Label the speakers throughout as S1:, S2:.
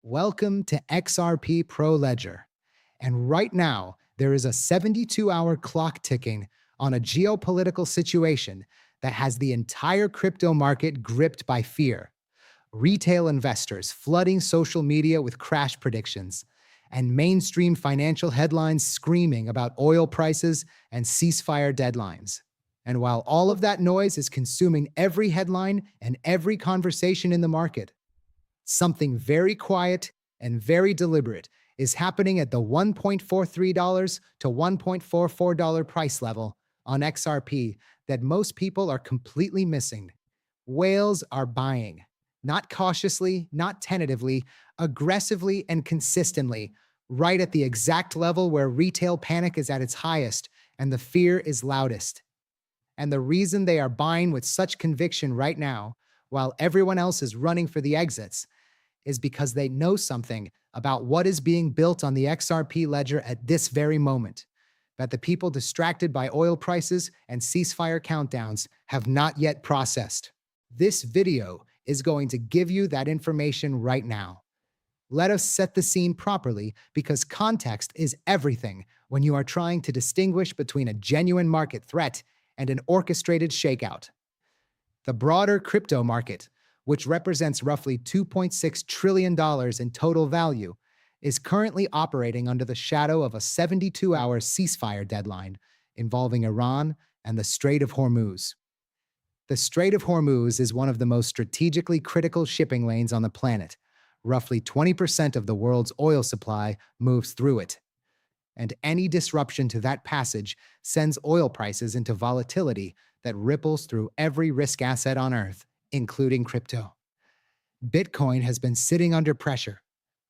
S1: Welcome to XRP Pro Ledger. And right now, there is a 72-hour clock ticking on a geopolitical situation that has the entire crypto market gripped by fear. Retail investors flooding social media with crash predictions, and mainstream financial headlines screaming about oil prices and ceasefire deadlines. And while all of that noise is consuming every headline and every conversation in the market, something very quiet and very deliberate is happening at the $1.43 to $1.44 price level on XRP that most people are completely missing. Whales are buying, not cautiously, not tentatively, aggressively and consistently, right at the exact level where retail panic is at its highest and the fear is loudest. And the reason they are buying with such conviction right now, while everyone else is running for the exits, is because they know something about what is being built on the XRP ledger at this very moment, that the people distracted by oil prices and ceasefire countdowns have not yet processed. This video is going to give you that information right now. Let us set the scene properly because context is everything when you are trying to distinguish between a genuine market threat and an orchestrated shakeout. The broader crypto market, which represents roughly $2.6 trillion in total value, is currently operating under the shadow of a 72-hour ceasefire deadline involving Iran and the Strait of Hormuz. The Strait of Hormuz is one of the most strategically critical shipping lanes on the planet. Roughly 20% of the world's oil supply moves through it. And any disruption to that passage sends oil prices into volatility that ripples through every risk asset on Earth, including crypto. Bitcoin has been sitting under pressure.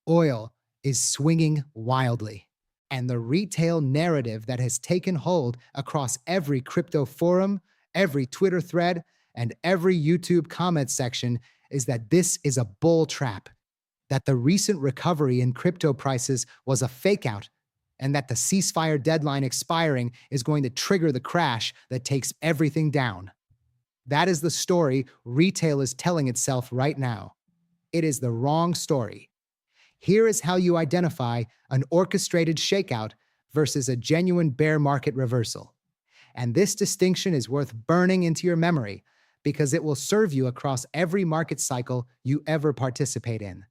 S1: Oil is swinging wildly. And the retail narrative that has taken hold across every crypto forum, every Twitter thread, and every YouTube comment section is that this is a bull trap, that the recent recovery in crypto prices was a fake-out, and that the ceasefire deadline expiring is going to trigger the crash that takes everything down. That is the story retail is telling itself right now. It is the wrong story. Here is how you identify an orchestrated shakeout versus a genuine bear market reversal. And this distinction is worth burning into your memory because it will serve you across every market cycle you ever participate in.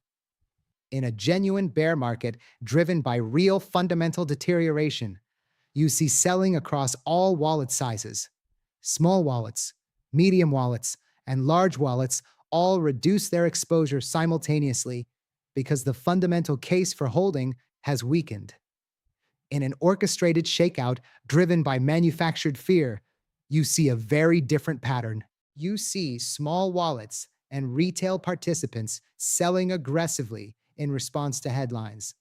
S1: In a genuine bear market driven by real fundamental deterioration, you see selling across all wallet sizes. Small wallets, medium wallets, and large wallets all reduce their exposure simultaneously because the fundamental case for holding has weakened. In an orchestrated shakeout driven by manufactured fear, you see a very different pattern. You see small wallets and retail participants selling aggressively in response to headlines,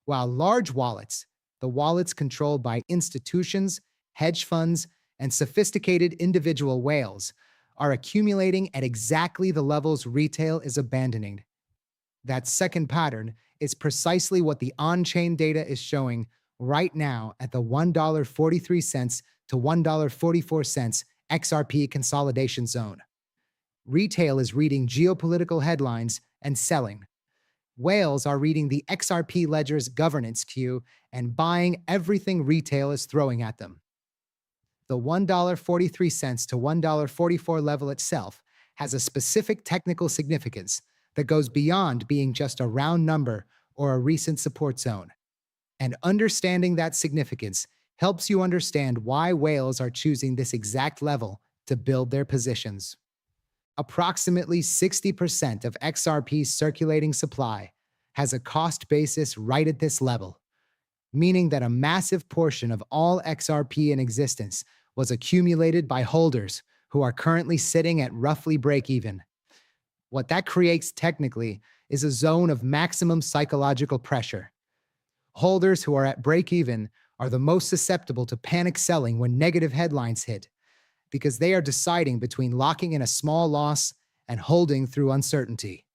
S1: while large wallets, the wallets controlled by institutions, hedge funds, and sophisticated individual whales, are accumulating at exactly the levels retail is abandoning. That second pattern is precisely what the on-chain data is showing right now at the $1.43 to $1.44 XRP consolidation zone. Retail is reading geopolitical headlines and selling. Whales are reading the XRP ledger's governance queue and buying everything retail is throwing at them. The $1.43 to $1.44 level itself has a specific technical significance that goes beyond being just a round number or a recent support zone. And understanding that significance helps you understand why whales are choosing this exact level to build their positions. Approximately 60% of XRP's circulating supply has a cost basis right at this level, meaning that a massive portion of all XRP in existence was accumulated by holders who are currently sitting at roughly break-even. What that creates technically is a zone of maximum psychological pressure. Holders who are at break-even are the most susceptible to panic selling when negative headlines hit, because they are deciding between locking in a small loss and holding through uncertainty.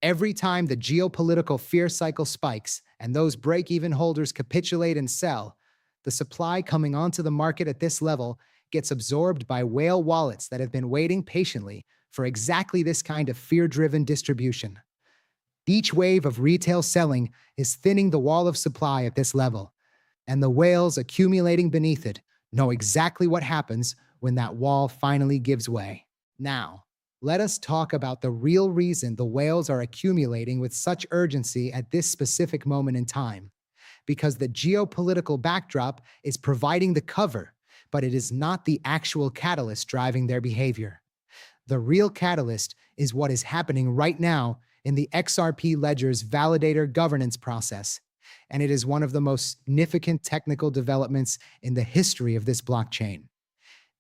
S1: Every time the geopolitical fear cycle spikes and those break-even holders capitulate and sell, the supply coming onto the market at this level gets absorbed by whale wallets that have been waiting patiently for exactly this kind of fear-driven distribution. Each wave of retail selling is thinning the wall of supply at this level, and the whales accumulating beneath it know exactly what happens when that wall finally gives way. Now, let us talk about the real reason the whales are accumulating with such urgency at this specific moment in time. Because the geopolitical backdrop is providing the cover, but it is not the actual catalyst driving their behavior. The real catalyst is what is happening right now in the XRP Ledger's validator governance process, and it is one of the most significant technical developments in the history of this blockchain.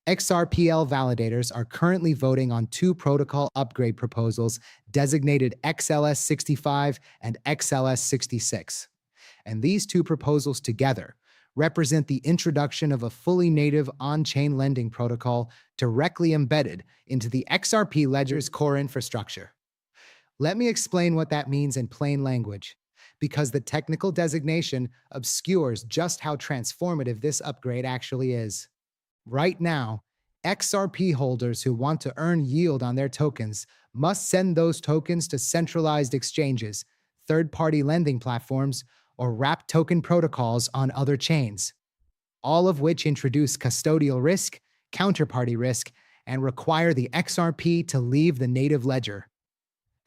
S1: XRPL validators are currently voting on two protocol upgrade proposals designated XLS-65 and XLS-66. And these two proposals together represent the introduction of a fully native on-chain lending protocol directly embedded into the XRP Ledger's core infrastructure. Let me explain what that means in plain language, because the technical designation obscures just how transformative this upgrade actually is. Right now, XRP holders who want to earn yield on their tokens must send those tokens to centralized exchanges, third-party lending platforms, or wrap token protocols on other chains, all of which introduce custodial risk, counterparty risk, and require the XRP to leave the native ledger.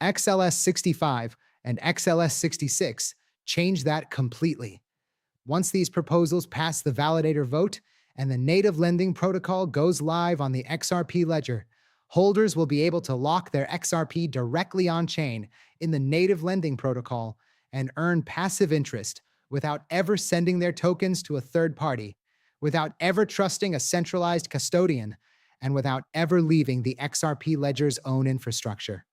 S1: XLS-65 and XLS-66 change that completely. Once these proposals pass the validator vote and the native lending protocol goes live on the XRP ledger, holders will be able to lock their XRP directly on-chain in the native lending protocol and earn passive interest without ever sending their tokens to a third party, without ever trusting a centralized custodian, and without ever leaving the XRP ledger's own infrastructure.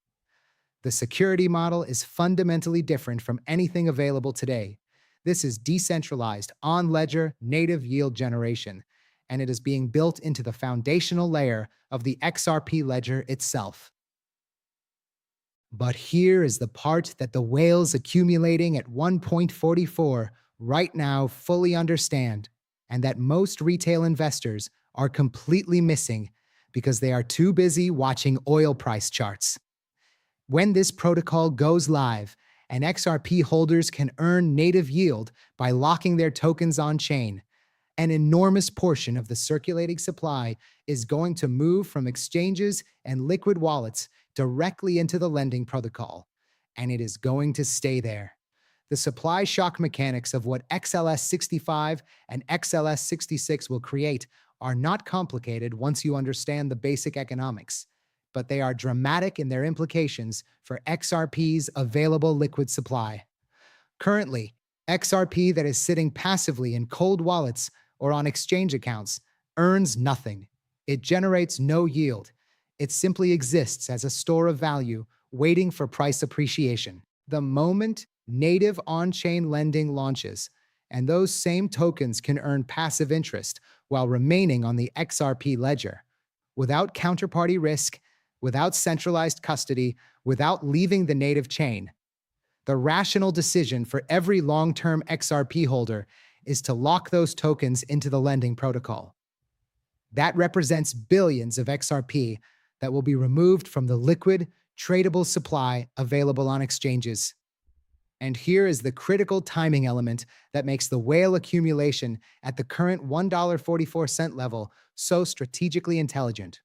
S1: The security model is fundamentally different from anything available today. This is decentralized, on-ledger, native yield generation, and it is being built into the foundational layer of the XRP ledger itself. But here is the part that the whales accumulating at 1.44 right now fully understand, and that most retail investors are completely missing because they are too busy watching oil price charts. When this protocol goes live, and XRP holders can earn native yield by locking their tokens on-chain, an enormous portion of the circulating supply is going to move from exchanges and liquid wallets directly into the lending protocol, and it is going to stay there. The supply shock mechanics of what XLS-65 and XLS-66 will create are not complicated once you understand the basic economics, but they are dramatic in their implications for XRP's available liquid supply. Currently, XRP that is sitting passively in cold wallets or on exchange accounts earns nothing. It generates no yield. It simply exists as a store of value, waiting for price appreciation. The moment native on-chain lending launches, and those same tokens can earn passive interest while remaining on the XRP ledger, without counterparty risk, without centralized custody, without leaving the native chain. The rational decision for every long-term XRP holder is to lock those tokens into the lending protocol. That represents billions of XRP that will be removed from the liquid, tradable supply available on exchanges. And here is the critical timing element that makes the whale accumulation at the current $1.44 level so strategically intelligent.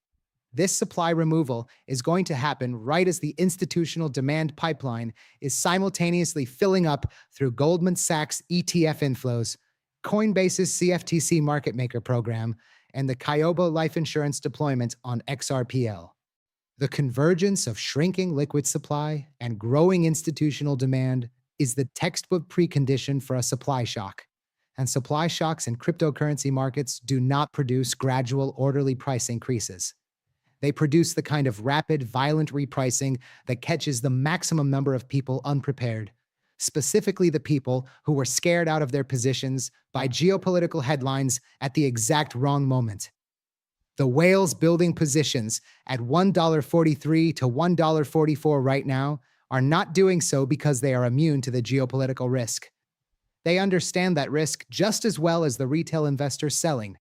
S1: This supply removal is going to happen right as the institutional demand pipeline is simultaneously filling up through Goldman Sachs ETF inflows, Coinbase's CFTC market maker program, and the Kyobo life insurance deployment on XRPL. The convergence of shrinking liquid supply and growing institutional demand is the textbook precondition for a supply shock. And supply shocks in cryptocurrency markets do not produce gradual, orderly price increases. They produce the kind of rapid, violent repricing that catches the maximum number of people unprepared, specifically the people who were scared out of their positions by geopolitical headlines at the exact wrong moment. The whales building positions at $1.43 to $1.44 right now are not doing so because they are immune to the geopolitical risk. They understand that risk just as well as the retail investors selling.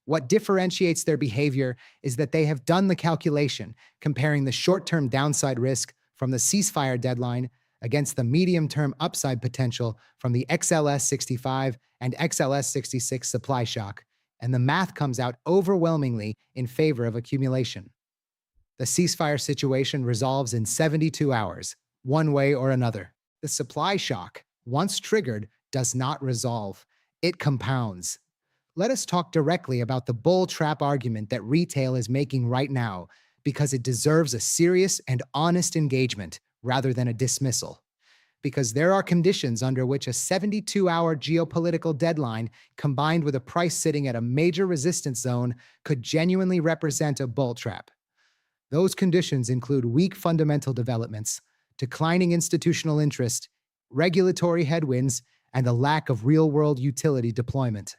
S1: What differentiates their behavior is that they have done the calculation, comparing the short-term downside risk from the ceasefire deadline against the medium-term upside potential from the XLS-65 and XLS-66 supply shock, and the math comes out overwhelmingly in favor of accumulation. The ceasefire situation resolves in 72 hours, one way or another. The supply shock, once triggered, does not resolve. It compounds. Let us talk directly about the bull trap argument that retail is making right now, because it deserves a serious and honest engagement rather than a dismissal. Because there are conditions under which a 72-hour geopolitical deadline combined with a price sitting at a major resistance zone could genuinely represent a bull trap. Those conditions include weak fundamental developments, declining institutional interest, regulatory headwinds, and a lack of real-world utility deployment.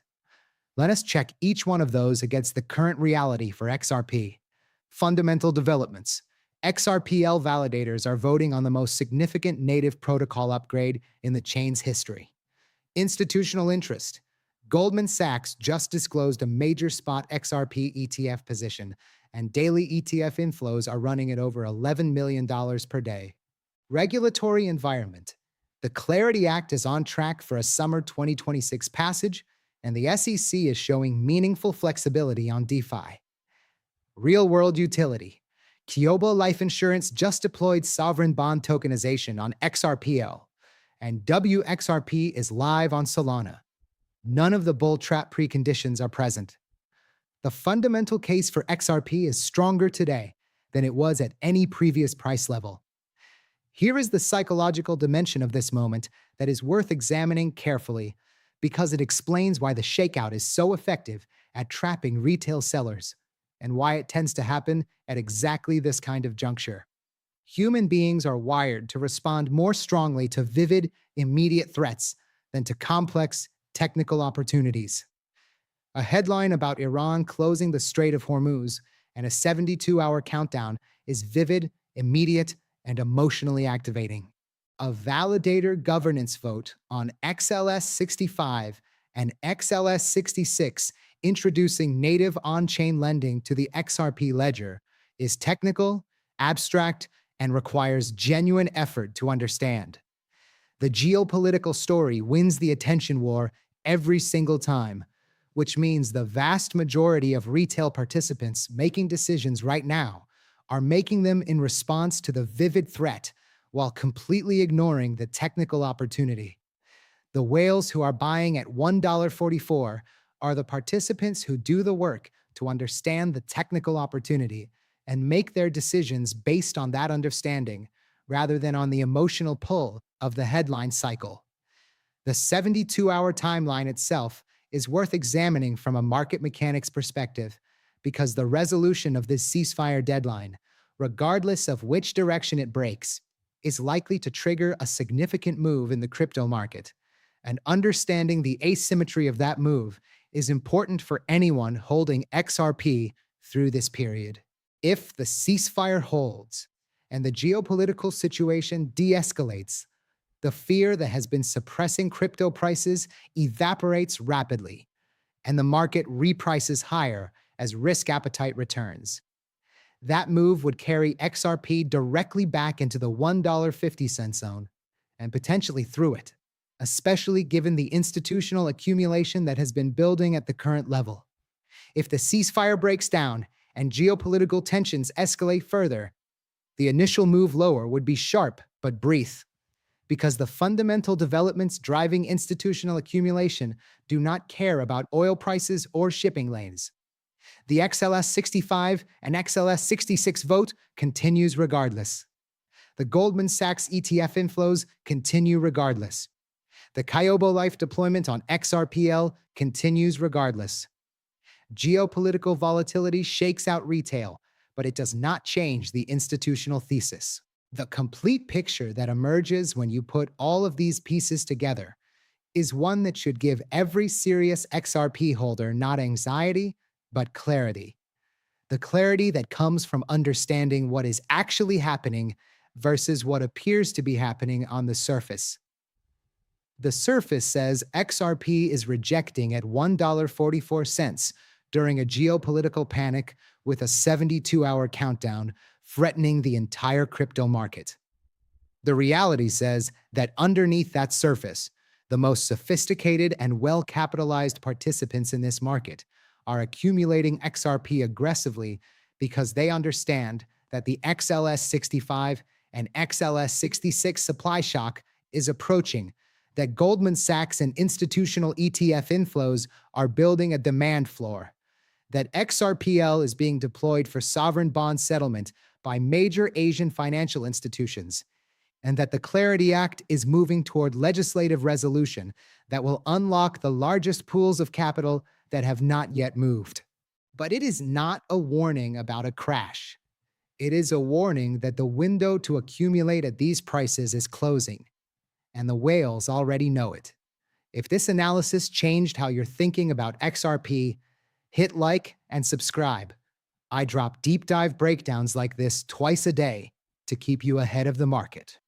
S1: Let us check each one of those against the current reality for XRP. Fundamental developments. XRPL validators are voting on the most significant native protocol upgrade in the chain's history. Institutional interest. Goldman Sachs just disclosed a major spot XRP ETF position, and daily ETF inflows are running at over $11 million per day. Regulatory environment. The Clarity Act is on track for a summer 2026 passage, and the SEC is showing meaningful flexibility on DeFi. Real-world utility. Kyobo Life Insurance just deployed sovereign bond tokenization on XRPL, and WXRP is live on Solana. None of the bull trap preconditions are present. The fundamental case for XRP is stronger today than it was at any previous price level. Here is the psychological dimension of this moment that is worth examining carefully, because it explains why the shakeout is so effective at trapping retail sellers, and why it tends to happen at exactly this kind of juncture. Human beings are wired to respond more strongly to vivid, immediate threats than to complex, technical opportunities. A headline about Iran closing the Strait of Hormuz and a 72-hour countdown is vivid, immediate, and emotionally activating. A validator governance vote on XLS-65 and XLS-66 introducing native on-chain lending to the XRP ledger is technical, abstract, and requires genuine effort to understand. The geopolitical story wins the attention war every single time, which means the vast majority of retail participants making decisions right now are making them in response to the vivid threat while completely ignoring the technical opportunity. The whales who are buying at $1.44 are the participants who do the work to understand the technical opportunity and make their decisions based on that understanding rather than on the emotional pull of the headline cycle. The 72-hour timeline itself is worth examining from a market mechanics perspective, because the resolution of this ceasefire deadline, regardless of which direction it breaks, is likely to trigger a significant move in the crypto market, and understanding the asymmetry of that move is important for anyone holding XRP through this period. If the ceasefire holds and the geopolitical situation de-escalates, the fear that has been suppressing crypto prices evaporates rapidly, and the market reprices higher as risk appetite returns. That move would carry XRP directly back into the $1.50 zone, and potentially through it, especially given the institutional accumulation that has been building at the current level. If the ceasefire breaks down and geopolitical tensions escalate further, the initial move lower would be sharp but brief, because the fundamental developments driving institutional accumulation do not care about oil prices or shipping lanes. The XLS-65 and XLS-66 vote continues regardless. The Goldman Sachs ETF inflows continue regardless. The Kyobo Life deployment on XRPL continues regardless. Geopolitical volatility shakes out retail, but it does not change the institutional thesis. The complete picture that emerges when you put all of these pieces together is one that should give every serious XRP holder not anxiety, but clarity. The clarity that comes from understanding what is actually happening versus what appears to be happening on the surface. The surface says XRP is rejecting at $1.44 during a geopolitical panic with a 72-hour countdown threatening the entire crypto market. The reality says that underneath that surface, the most sophisticated and well-capitalized participants in this market are accumulating XRP aggressively because they understand that the XLS-65 and XLS-66 supply shock is approaching, that Goldman Sachs and institutional ETF inflows are building a demand floor, that XRPL is being deployed for sovereign bond settlement by major Asian financial institutions, and that the Clarity Act is moving toward legislative resolution that will unlock the largest pools of capital that have not yet moved. But it is not a warning about a crash. It is a warning that the window to accumulate at these prices is closing, and the whales already know it. If this analysis changed how you're thinking about XRP, hit like and subscribe. I drop deep dive breakdowns like this twice a day to keep you ahead of the market.